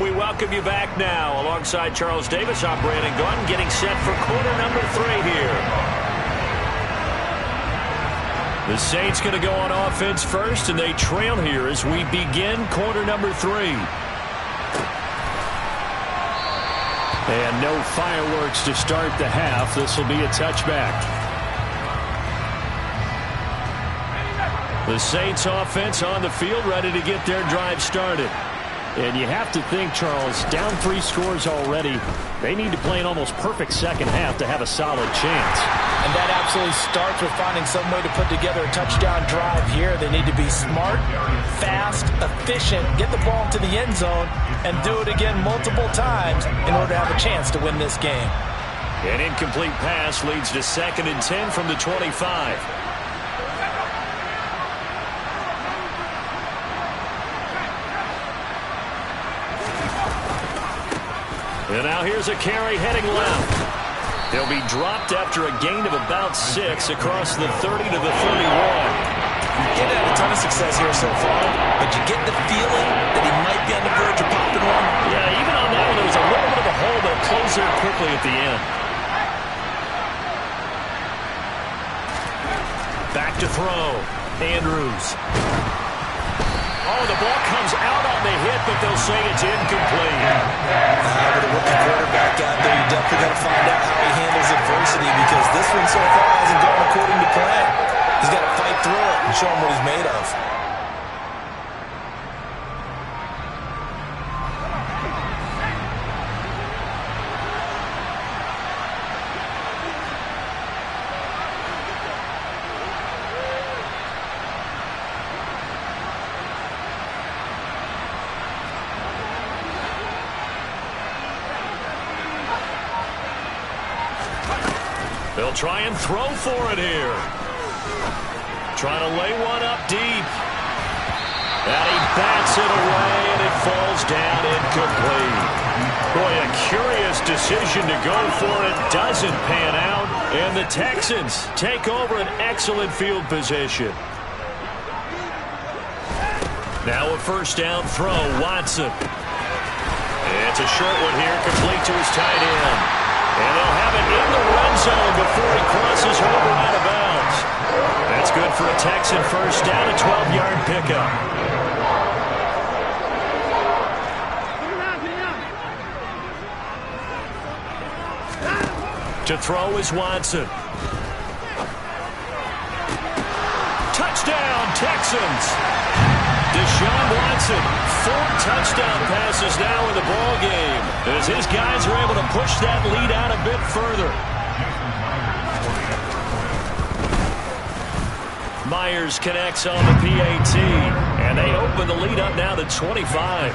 we welcome you back now. Alongside Charles Davis, I'm Brandon Gunn, getting set for quarter number 3 here. The Saints going to go on offense first, and they trail here as we begin quarter number 3. And no fireworks to start the half. This will be a touchback. The Saints offense on the field, ready to get their drive started. And you have to think, Charles, down 3 scores already. They need to play an almost perfect second half to have a solid chance. And that absolutely starts with finding some way to put together a touchdown drive here. They need to be smart, fast, efficient, get the ball into the end zone, and do it again multiple times in order to have a chance to win this game. An incomplete pass leads to 2nd and 10 from the 25. And now here's a carry heading left. He'll be dropped after a gain of about 6 across the 30 to the 31. He's had a ton of success here so far, but you get the feeling that he might be on the verge of popping one. Yeah, even on that one, there was a little bit of a hole that closed there quickly at the end. Back to throw. Andrews. Oh, the ball comes out on the hit, but they'll say it's incomplete. With a rookie quarterback out there, you definitely got to find out how he handles adversity, because this one so far hasn't gone according to plan. He's got to fight through it and show him what he's made of. They'll try and throw for it here. Trying to lay one up deep. And he bats it away, and it falls down incomplete. Boy, a curious decision to go for it. Doesn't pan out. And the Texans take over an excellent field position. Now a first down throw. Watson. It's a short one here, complete to his tight end. And they'll have it in the red zone before he crosses over out of bounds. That's good for a Texan first down, a 12-yard pickup. To throw is Watson. Touchdown, Texans! Deshaun Watson, 4 touchdown passes now in the ball game, as his guys are able to push that lead out a bit further. Myers connects on the PAT, and they open the lead up now to 25.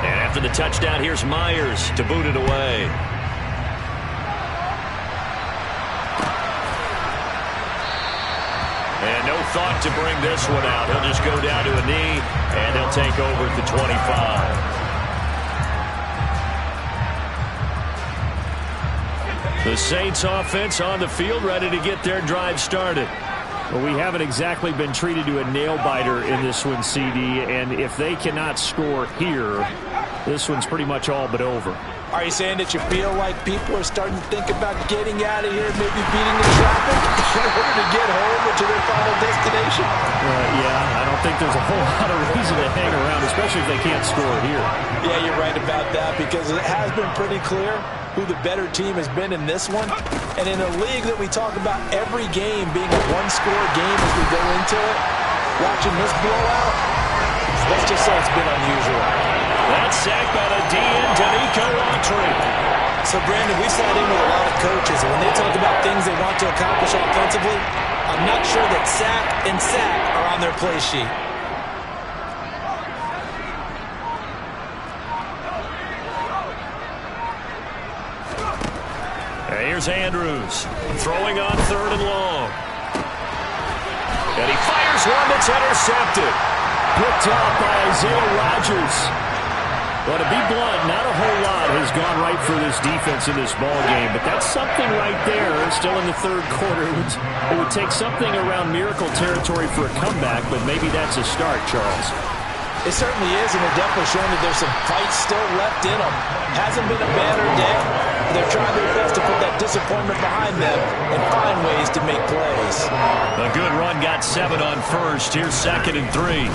And after the touchdown, here's Myers to boot it away. And no thought to bring this one out. He'll just go down to a knee, and they'll take over at the 25. The Saints offense on the field, ready to get their drive started. Well, we haven't exactly been treated to a nail-biter in this one, CD, and if they cannot score here, this one's pretty much all but over. Are you saying that you feel like people are starting to think about getting out of here, maybe beating the traffic in order to get home or to their final destination? Yeah, I don't think there's a whole lot of reason to hang around, especially if they can't score here. Yeah, you're right about that, because it has been pretty clear who the better team has been in this one. And in a league that we talk about every game being a one-score game as we go into it, watching this blowout, let's just say it's been unusual. That's sacked by the DN, Danico Autry. So, Brandon, we sat in with a lot of coaches, and when they talk about things they want to accomplish offensively, I'm not sure that sack and sack are on their play sheet. And here's Andrews, throwing on 3rd and long. And he fires one that's intercepted. Picked up by Isaiah Rodgers. Well, to be blunt, not a whole lot has gone right for this defense in this ball game, but that's something right there. Still in the third quarter. It would take something around miracle territory for a comeback, but maybe that's a start, Charles. It certainly is, and they're definitely showing that there's some fight still left in them. Hasn't been a banner day. They're trying their best to put that disappointment behind them and find ways to make plays. A good run got 7 on first. Here's 2nd and 3.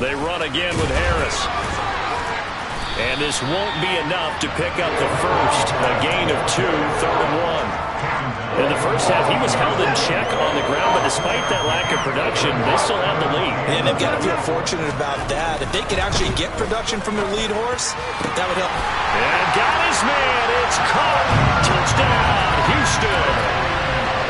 They run again with Harris. And this won't be enough to pick up the first. A gain of 2, 3rd and 1. In the first half, he was held in check on the ground, but despite that lack of production, they still have the lead. And they've got to feel fortunate about that. If they could actually get production from their lead horse, that would help. And got his man. It's caught. Touchdown, Houston.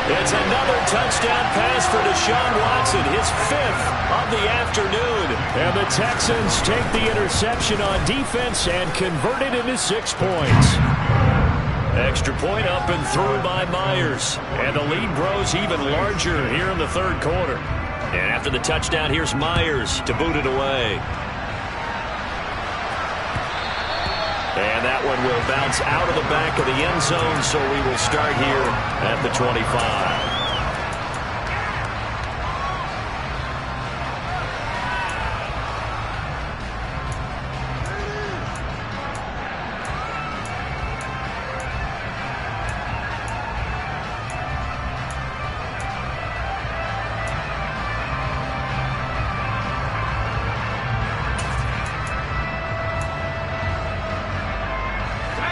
It's another touchdown pass for Deshaun Watson, his 5th of the afternoon. And the Texans take the interception on defense and convert it into 6 points. Extra point up and through by Myers. And the lead grows even larger here in the third quarter. And after the touchdown, here's Myers to boot it away. And that one will bounce out of the back of the end zone, so we will start here at the 25.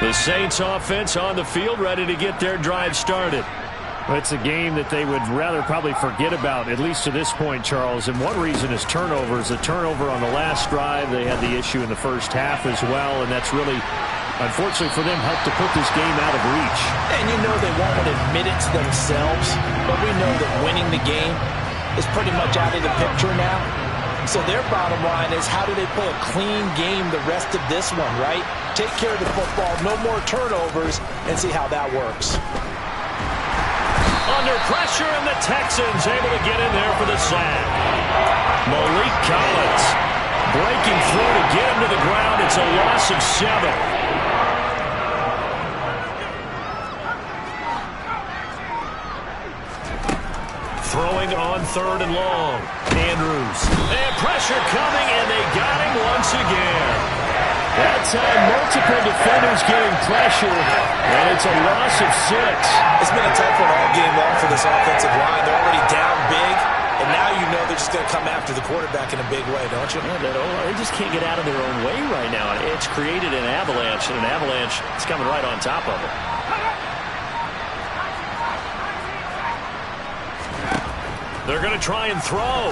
The Saints offense on the field, ready to get their drive started. It's a game that they would rather probably forget about, at least to this point, Charles. And one reason is turnovers. A turnover on the last drive. They had the issue in the first half as well, and that's really, unfortunately for them, helped to put this game out of reach. And you know they won't admit it to themselves, but we know that winning the game is pretty much out of the picture now. So their bottom line is, how do they play a clean game the rest of this one, right? Take care of the football, no more turnovers, and see how that works. Under pressure, and the Texans able to get in there for the sack. Malik Collins breaking through to get him to the ground. It's a loss of 7. Throwing on 3rd and long. Andrews. And pressure coming, and they got him once again. That time, multiple defenders getting pressure, and it's a loss of 6. It's been a tough one all game long for this offensive line. They're already down big, and now you know they're just going to come after the quarterback in a big way, don't you? Yeah, they just can't get out of their own way right now. It's created an avalanche, and an avalanche is coming right on top of it. They're going to try and throw.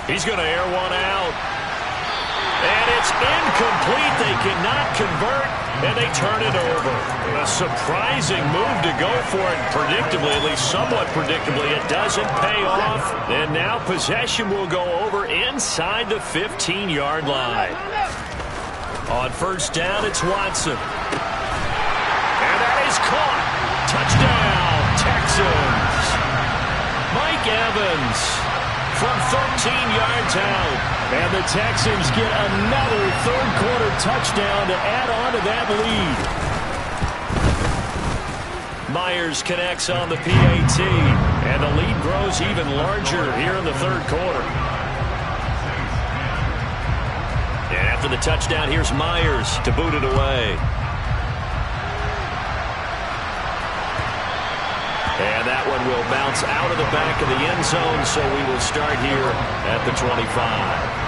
He's going to air one out. And it's incomplete. They cannot convert, and they turn it over. A surprising move to go for it predictably, at least somewhat predictably. It doesn't pay off. And now possession will go over inside the 15-yard line. On first down, it's Watson. And that is caught. Touchdown, Texans. Mike Evans from 13 yards out. And the Texans get another third-quarter touchdown to add on to that lead. Myers connects on the PAT. And the lead grows even larger here in the third quarter. And after the touchdown, here's Myers to boot it away. And that one will bounce out of the back of the end zone, so we will start here at the 25.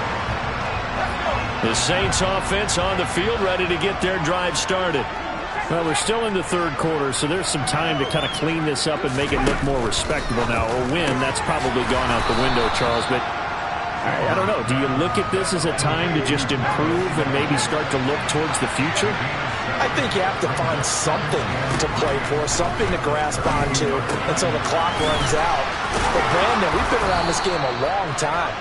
The Saints offense on the field, ready to get their drive started. Well, we're still in the third quarter, so there's some time to kind of clean this up and make it look more respectable now. A win, that's probably gone out the window, Charles, but I don't know. Do you look at this as a time to just improve and maybe start to look towards the future? I think you have to find something to play for, something to grasp onto until the clock runs out. But, Brandon, we've been around this game a long time.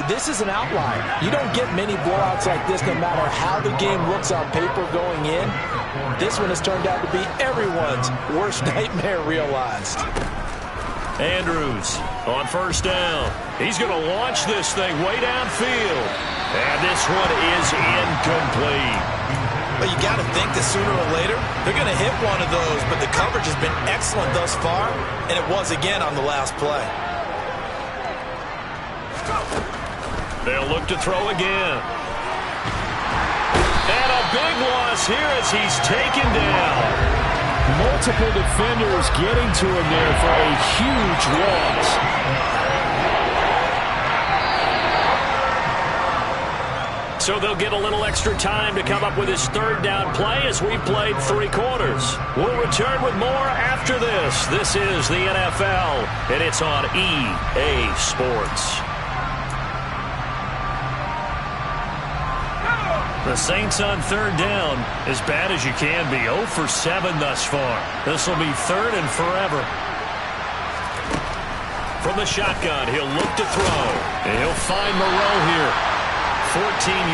This is an outlier. You don't get many blowouts like this no matter how the game looks on paper going in. This one has turned out to be everyone's worst nightmare realized. Andrews on first down. He's going to launch this thing way downfield. And this one is incomplete. Well, you got to think that sooner or later they're going to hit one of those, but the coverage has been excellent thus far, and it was again on the last play. They'll look to throw again. And a big loss here as he's taken down. Multiple defenders getting to him there for a huge loss. So they'll get a little extra time to come up with his third down play as we played 3 quarters. We'll return with more after this. This is the NFL, and it's on EA Sports. The Saints on third down, as bad as you can be. 0 for 7 thus far. This will be third and forever. From the shotgun, he'll look to throw. And he'll find Moreau here. 14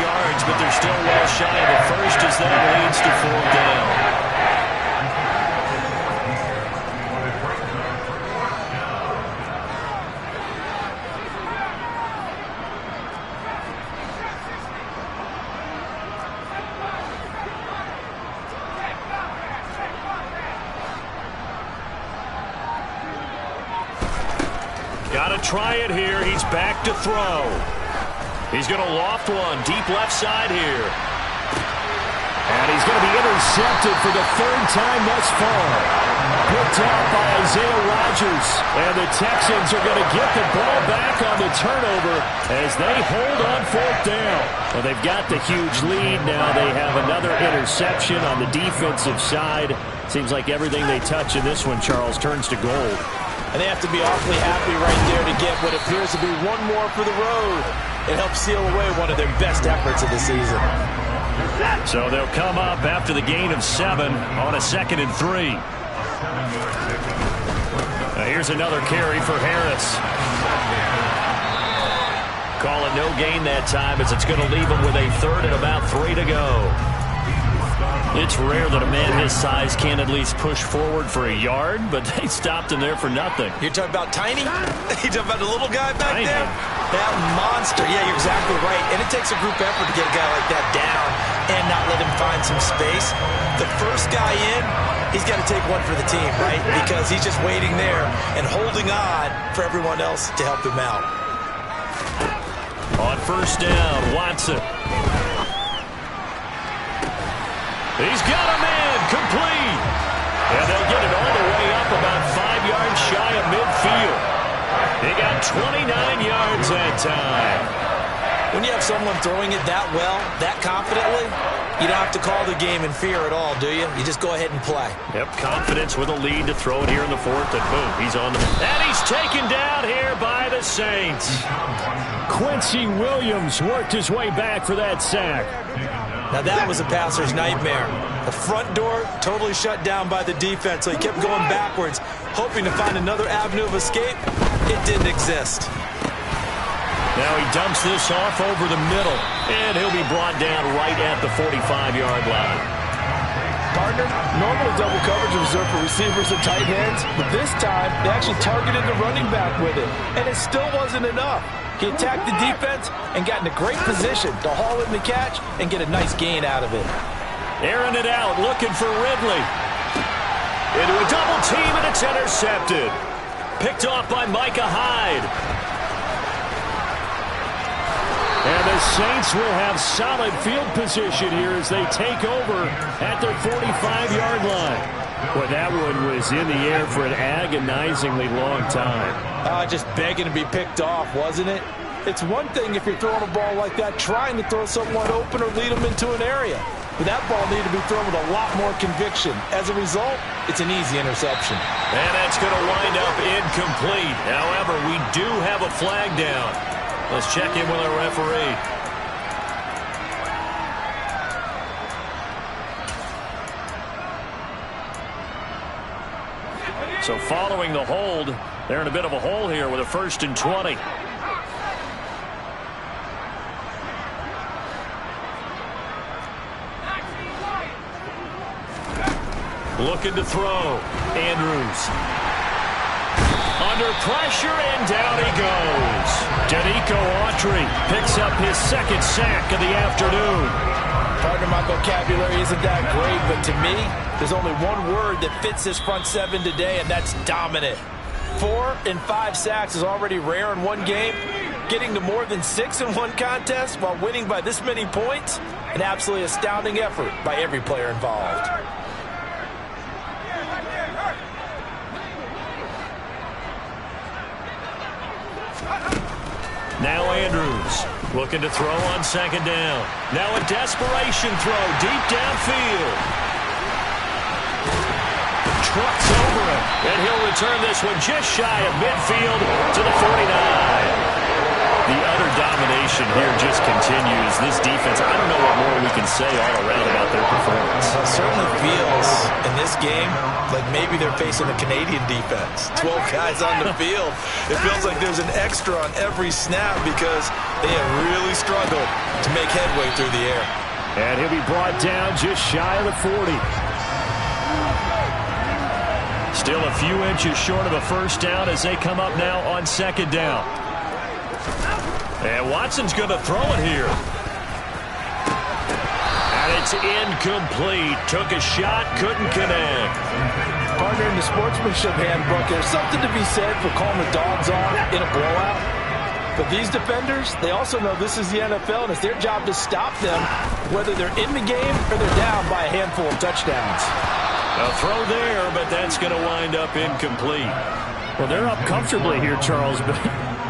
yards, but they're still well shy of the first as that leads to 4th down. Got to try it here. He's back to throw. He's going to loft one deep left side here. And he's going to be intercepted for the 3rd time thus far. Picked up by Isaiah Rodgers. And the Texans are going to get the ball back on the turnover as they hold on 4th down. Well, they've got the huge lead now. They have another interception on the defensive side. Seems like everything they touch in this one, Charles, turns to gold. And they have to be awfully happy right there to get what appears to be one more for the road. It helps seal away one of their best efforts of the season. So they'll come up after the gain of 7 on a 2nd and 3. Now here's another carry for Harris. Call it no gain that time as it's going to leave him with a 3rd and about 3 to go. It's rare that a man his size can't at least push forward for a yard, but they stopped him there for nothing. You're talking about tiny? You're talking about the little guy back Tiny. there? That monster. Yeah, you're exactly right. And it takes a group effort to get a guy like that down and not let him find some space. The first guy in, he's got to take one for the team, right? Because he's just waiting there and holding on for everyone else to help him out. On first down, Watson. He's got a man complete. And they'll get it all the way up about 5 yards shy of midfield. He got 29 yards that time. When you have someone throwing it that well, that confidently, you don't have to call the game in fear at all, do you? You just go ahead and play. Yep, confidence with a lead to throw it here in the 4th, and boom, he's on the... And he's taken down here by the Saints. Quincy Williams worked his way back for that sack. Now that was a passer's nightmare. The front door totally shut down by the defense, so he kept going backwards, hoping to find another avenue of escape. It didn't exist. Now he dumps this off over the middle, and he'll be brought down right at the 45-yard line. Partner, normally double coverage is reserved for receivers and tight ends, but this time they actually targeted the running back with it, and it still wasn't enough. He attacked the defense and got in a great position to haul in the catch and get a nice gain out of it. Airing it out, looking for Ridley. Into a double team, and it's intercepted. Picked off by Micah Hyde. And the Saints will have solid field position here as they take over at their 45-yard line. Boy, that one was in the air for an agonizingly long time. Just begging to be picked off, wasn't it? It's one thing if you're throwing a ball like that, trying to throw someone open or lead them into an area. But that ball needed to be thrown with a lot more conviction. As a result, it's an easy interception. And that's going to wind up incomplete. However, we do have a flag down. Let's check in with our referee. So following the hold, they're in a bit of a hole here with a 1st and 20. Looking to throw. Andrews. On under pressure, and down he goes. Danico Autry picks up his second sack of the afternoon. Partner, my vocabulary isn't that great, but to me, there's only one word that fits this front seven today, and that's dominant. 4 and 5 sacks is already rare in one game. Getting to more than 6 in one contest while winning by this many points, an absolutely astounding effort by every player involved. Now Andrews looking to throw on second down. Now a desperation throw deep downfield. Trucks over him, and he'll return this one just shy of midfield to the 49. The utter domination here just continues. This defense, I don't know what more we can say all around about their performance. Well, it certainly feels in this game like maybe they're facing a Canadian defense. 12 guys on the field. It feels like there's an extra on every snap because they have really struggled to make headway through the air. And he'll be brought down just shy of the 40. Still a few inches short of a first down as they come up now on second down. And Watson's going to throw it here. And it's incomplete. Took a shot, couldn't connect. Partner, in the sportsmanship handbook, there's something to be said for calling the dogs off in a blowout. But these defenders, they also know this is the NFL, and it's their job to stop them, whether they're in the game or they're down by a handful of touchdowns. A throw there, but that's going to wind up incomplete. Well, they're up comfortably here, Charles, but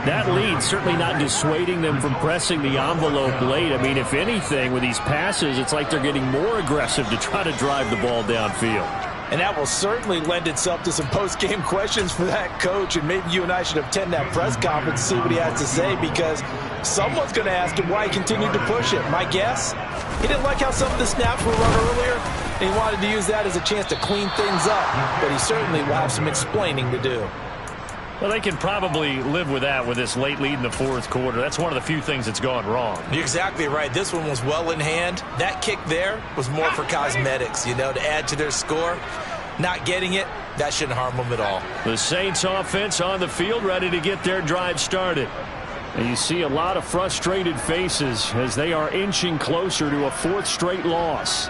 that lead certainly not dissuading them from pressing the envelope late. I mean, if anything, with these passes, it's like they're getting more aggressive to try to drive the ball downfield. And that will certainly lend itself to some post-game questions for that coach, and maybe you and I should attend that press conference to see what he has to say, because someone's going to ask him why he continued to push it. My guess, he didn't like how some of the snaps were run earlier, and he wanted to use that as a chance to clean things up, but he certainly will have some explaining to do. Well, they can probably live with that with this late lead in the fourth quarter. That's one of the few things that's gone wrong. You're exactly right. This one was well in hand. That kick there was more for cosmetics, you know, to add to their score. Not getting it, that shouldn't harm them at all. The Saints offense on the field, ready to get their drive started. And you see a lot of frustrated faces as they are inching closer to a fourth straight loss.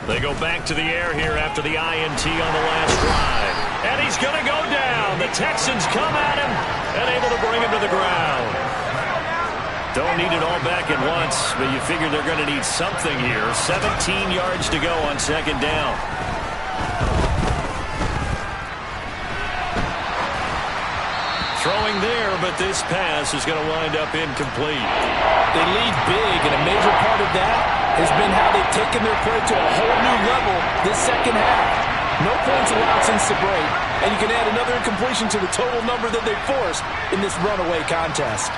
They go back to the air here after the INT on the last drive. And he's going to go down. The Texans come at him and able to bring him to the ground. Don't need it all back at once, but you figure they're going to need something here. 17 yards to go on second down. Throwing there, but this pass is going to wind up incomplete. They lead big, and a major part of that has been how they've taken their play to a whole new level this second half. No points allowed since the break, and you can add another incompletion to the total number that they forced in this runaway contest.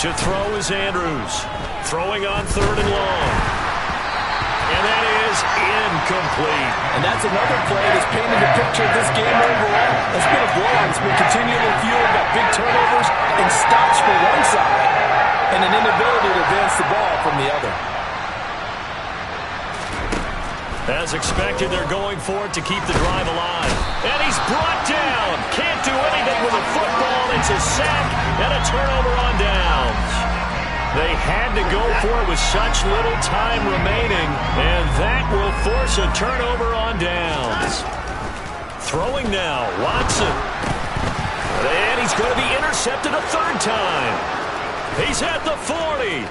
To throw is Andrews. Throwing on third and long. And that is incomplete. And that's another play that's painted the picture of this game overall. It's been a blowout. It's been continually fueled by big turnovers and stops for one side and an inability to advance the ball from the other. As expected, they're going for it to keep the drive alive. And he's brought down. Can't do anything with a football. It's a sack and a turnover on downs. They had to go for it with such little time remaining, and that will force a turnover on downs. Throwing now, Watson. And he's going to be intercepted a third time. He's at the 40,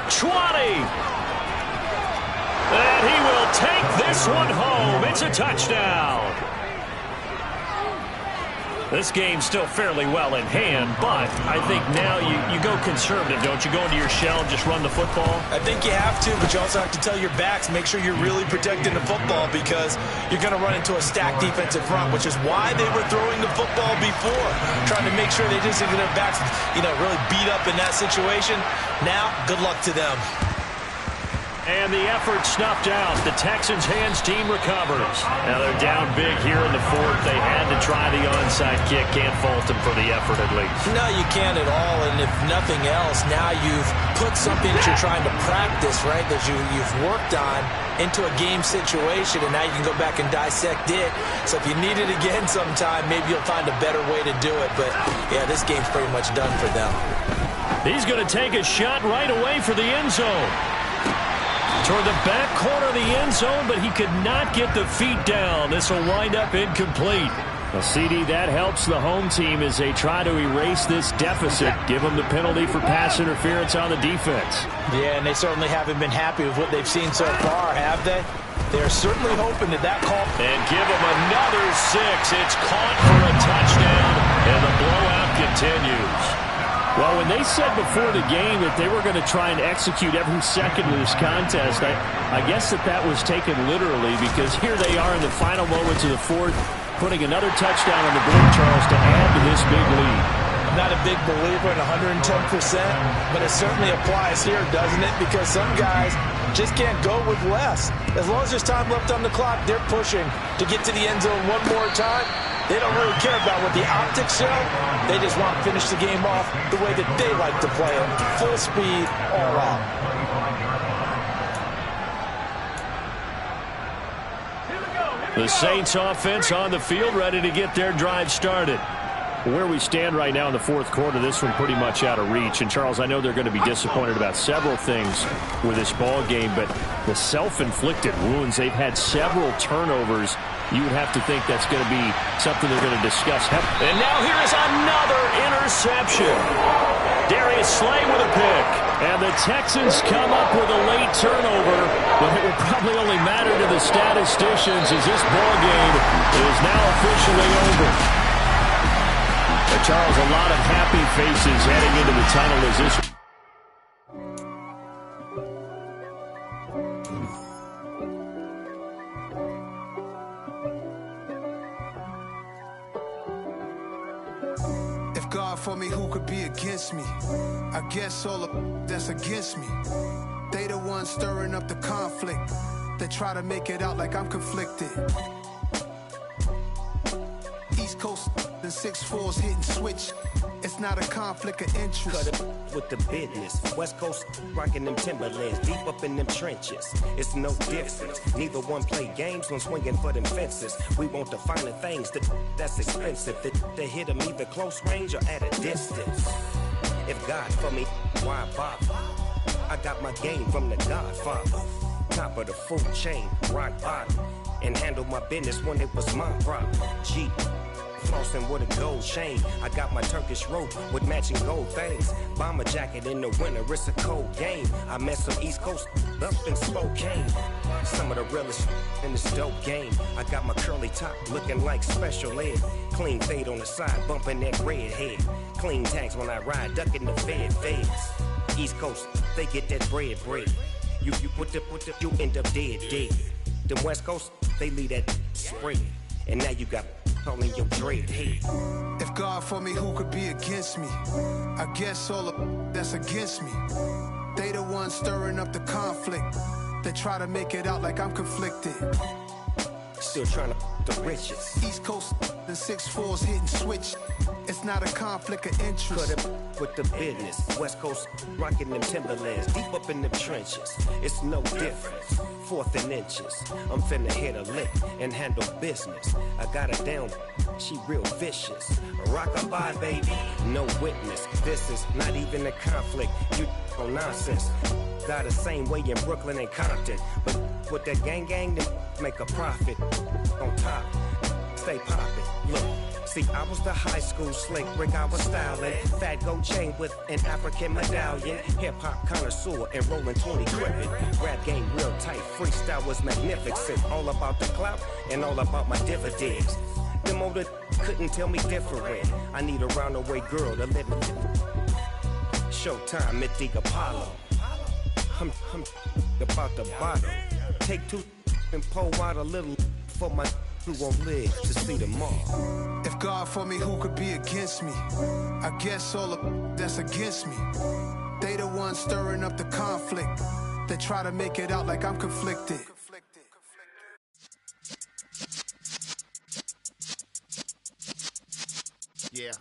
20. And he will take this one home. It's a touchdown. This game's still fairly well in hand, but I think now you go conservative, don't you? Go into your shell and just run the football? I think you have to, but you also have to tell your backs, make sure you're really protecting the football, because you're going to run into a stacked defensive front, which is why they were throwing the football before, trying to make sure they just get their backs, really beat up in that situation. Now, good luck to them. And the effort snuffed out. The Texans' hands team recovers. Now they're down big here in the fourth. They had to try the onside kick. Can't fault them for the effort at least. No, you can't at all. And if nothing else, now you've put something that you're trying to practice, right, that you've worked on into a game situation, and now you can go back and dissect it. So if you need it again sometime, maybe you'll find a better way to do it. But, yeah, this game's pretty much done for them. He's going to take a shot right away for the end zone. Toward the back corner of the end zone, but he could not get the feet down. This will wind up incomplete. Well, CD, that helps the home team as they try to erase this deficit. Give them the penalty for pass interference on the defense. Yeah, and they certainly haven't been happy with what they've seen so far, have they? They're certainly hoping that call. And give them another 6. It's caught for a touchdown, and the blowout continues. Well, when they said before the game that they were going to try and execute every second of this contest, I guess that was taken literally, because here they are in the final moments of the fourth, putting another touchdown on the board, Charles, to add to this big lead. I'm not a big believer in 110%, but it certainly applies here, doesn't it? Because some guys just can't go with less. As long as there's time left on the clock, they're pushing to get to the end zone one more time. They don't really care about what the optics show. They just want to finish the game off the way that they like to play it. Full speed, all out. The Saints offense on the field, ready to get their drive started. Where we stand right now in the fourth quarter, this one pretty much out of reach. And, Charles, I know they're going to be disappointed about several things with this ball game, but the self-inflicted wounds, they've had several turnovers. You would have to think that's going to be something they're going to discuss. And now here is another interception. Darius Slay with a pick. And the Texans come up with a late turnover, but it will probably only matter to the statisticians as this ball game is now officially over. Charles, a lot of happy faces heading into the tunnel as this. If God for me, who could be against me? I guess all of that's against me. They the ones stirring up the conflict. They try to make it out like I'm conflicted. East Coast and 6'4's hitting switch. It's not a conflict of interest. Cut it with the business. West Coast rocking them Timberlands, deep up in them trenches. It's no difference. Neither one play games when swinging for them fences. We want the finer things that's expensive. That hit them either close range or at a distance. If God for me, why bother? I got my game from the Godfather. Top of the food chain, rock bottom. And handle my business when it was my problem. G. Flossing with a gold chain. I got my Turkish rope with matching gold things. Bomber jacket in the winter, it's a cold game. I met some East Coast up in Spokane. Some of the realest in this dope game. I got my curly top looking like special ed. Clean fade on the side, bumping that red head. Clean tags when I ride, ducking the feds. East Coast, they get that bread. You you end up dead. Them West Coast, they leave that spread. And now you got all in your dread head. If God for me, who could be against me? I guess all of that's against me. They the ones stirring up the conflict. They try to make it out like I'm conflicted. Still trying to the riches. East Coast and 6'4's hitting switch. It's not a conflict of interest. Cut it with the business. West Coast rocking them Timberlands, deep up in them trenches. It's no difference. 4th and inches. I'm finna hit a lick and handle business. I got her down. She real vicious. Rock-a-bye, baby. No witness. This is not even a conflict. You on nonsense. Got the same way in Brooklyn and Compton. But with that gang, then make a profit. On top, stay poppin'. Look, see, I was the high school slick Rick, I was styling. Fat gold chain with an African medallion. Hip-hop connoisseur and rolling 20 crippin'. Rap game real tight, freestyle was magnificent. All about the clout and all about my dividends. Them older couldn't tell me different. I need a roundaway girl to live with. Showtime, Mythic Apollo. I'm about the bottle. Take 2 and pour out a little for my who won't live to see tomorrow. If God for me, who could be against me? I guess all of that's against me. They the ones stirring up the conflict. They try to make it out like I'm conflicted. Yeah.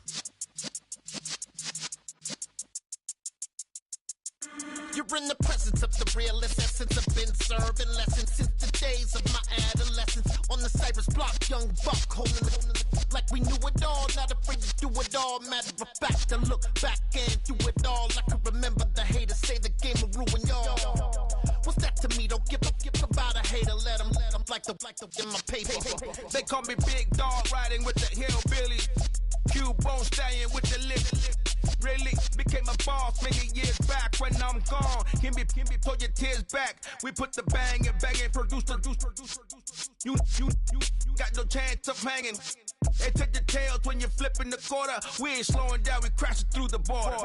You're in the presence of the realest essence. I've been serving lessons since the days of my adolescence. On the Cypress block, young buck holding it like we knew it all. Not afraid to do it all. Matter of fact, I look back and do it all. I can remember the haters say the game will ruin y'all. What's that to me? Don't give about a hater. Let them like the in my paper. They call me Big Dog, riding with the hillbilly. Cubone stallion with the lip. Really became a boss many years back. When I'm gone, can be pull your tears back. We put the bang and produce. You got no chance of hanging. They take the tails when you're flipping the quarter. We ain't slowing down, we crashing through the border.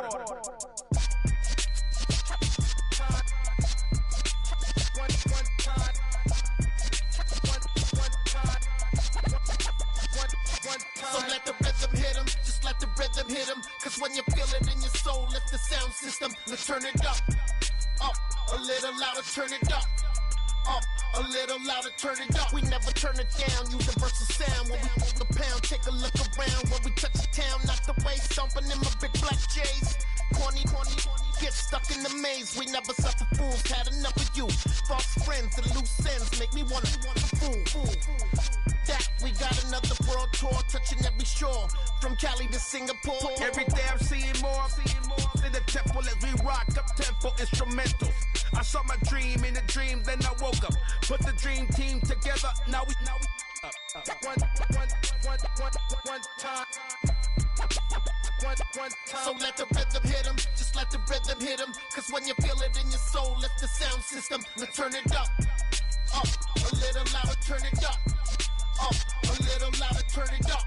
So let the rhythm hit him, just let the rhythm hit him. Cause when you feel it in your soul, lift the sound system. Let's turn it up, a little louder, turn it up, a little louder, turn it up. We never turn it down, universal sound. When we hold the pound, take a look around. When we touch the town, knock the way, stomping in my big black J's. Corny, get stuck in the maze. We never suffer fools, had enough of you. False friends and loose ends make me wanna fool. That we got another world tour, touching every shore, from Cali to Singapore. Every day I'm seeing more in the temple as we rock up tempo instrumentals. I saw my dream in a dream, then I woke up. Put the dream team together, now we one time. So let the rhythm hit him, just let the rhythm hit him. Cause when you feel it in your soul, lift the sound system. Let's turn it up, a little louder, turn it up, a little louder, turn it up.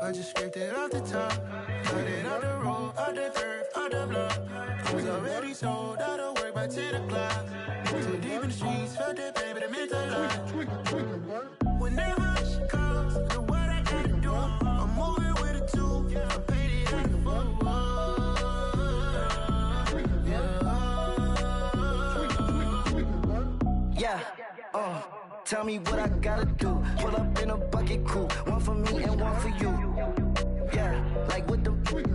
I just scraped it off the top, cut it off the road, off the curve, off the block. Was already sold, out of work by 10 o'clock. Too deep in the streets, felt that pain, but it meant a lot. Whenever she calls, know what I gotta do. I'm moving with a two, I paid it out the phone. tell me what I gotta do. Pull up in a bucket crew, one for me and one for you. Yeah, like with the roof.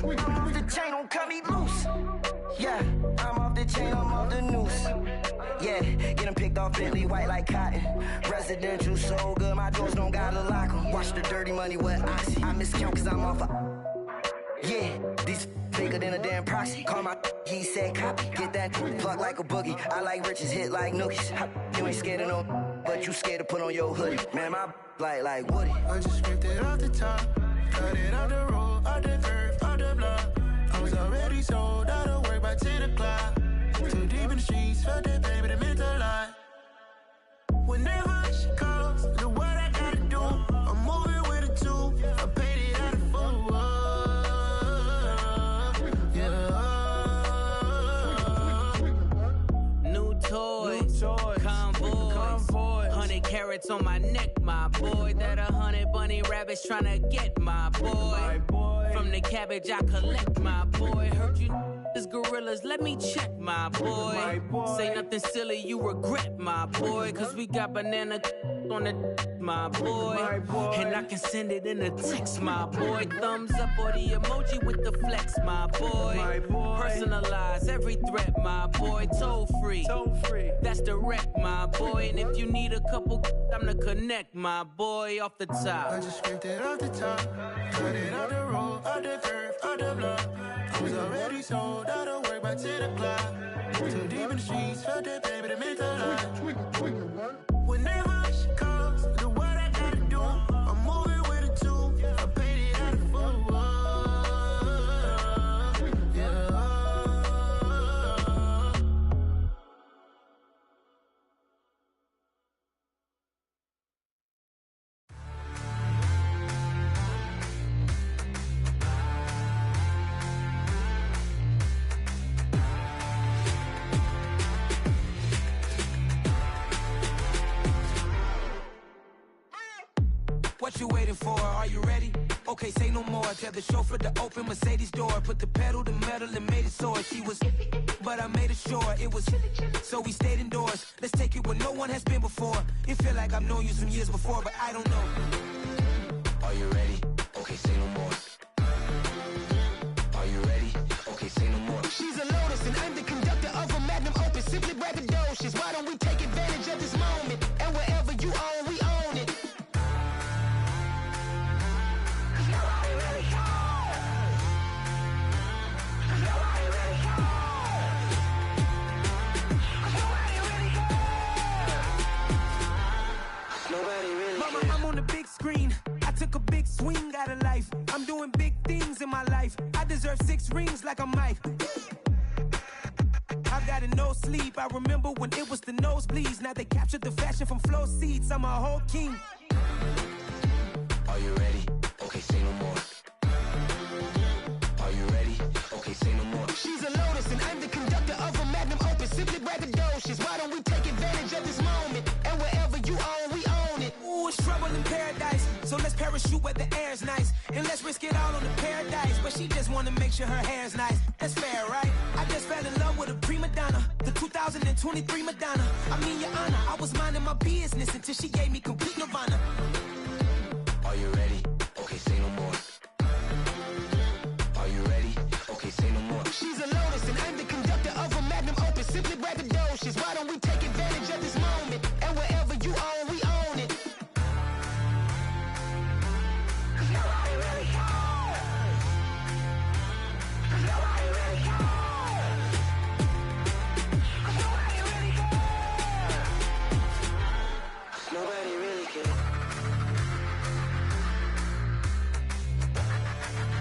I'm off the chain, don't cut me loose. Yeah, I'm off the chain, I'm off the noose. Yeah, getting picked off Bentley white like cotton. Residential so good, my doors don't gotta lock 'em. Watch the dirty money with oxy. I miscount cause I'm off yeah, these bigger than a damn proxy. Call my he said copy. Get that pluck like a boogie. I like riches, hit like nookies. You ain't scared of no, but you scared to put on your hoodie. Man, my like Woody. I just scraped it off the top, cut it out the road, out the curve, out the block. I was already sold out of work by 10 o'clock. Too deep in the streets, felt that baby, the mental lie. Whenever she calls, do what I gotta do. I'm moving with a two. I paid it out of full. New toys, convoy, 100 carats on my neck, my boy. That 100 bunny rabbits tryna get my boy. From the cabbage I collect, my boy. Heard you is gorillas, let me check, my boy. Say nothing silly, you regret, my boy. Cause we got banana on the my boy. And I can send it in a text, my boy. Thumbs up or the emoji with the flex, my boy. Personalize every threat, my boy. Toll free, that's direct, my boy. And if you need a couple, I'm to connect, my boy. Off the top, I just scraped it off the top, cut it out the road, out the curve, out the block. I was already sold out of work by 10 o'clock. Too deep in the streets, felt that baby, the mental lie. Whenever she calls, do what I gotta do. I'm moving with a two. I paid it out of full. What you waiting for? Are you ready? Okay, say no more. Tell the chauffeur to open Mercedes door. Put the pedal to metal and made it soar. She was, but I made it sure it was. So we stayed indoors. Let's take it where no one has been before. It feel like I've known you some years before, but I don't know. Are you ready? Okay, say no more. Are you ready? Okay, say no more. She's a Lotus and I'm the conductor of a Magnum Opus. Simply braggadocious. Why don't we take advantage of this moment? And wherever you own, we own it. Mama, I'm on the big screen. I took a big swing out of life. I'm doing big things in my life. I deserve 6 rings like I'm Mike. I've got no sleep. I remember when it was the nosebleeds. Now they captured the fashion from flow seats. I'm a whole king. Are you ready? Okay, say no more. Are you ready? Okay, say no more. She's a Lotus and I'm the conductor of a Magnum Opus. Simply braggadocious. Why don't we take advantage of this moment? And wherever you own, we own it. Ooh, it's trouble in paradise. So let's parachute where the air's nice. And let's risk it all on the paradise. But she just wanna make sure her hair's nice. That's fair, right? I just fell in love with a prima donna. The 2023 Madonna. I mean, your honor, I was minding my business until she gave me complete nirvana. Are you ready? Okay, say no more. Are you ready? Okay, say no more. She's a Lotus and I'm the conductor of a Magnum Opus. Simply braggadocious. Why don't we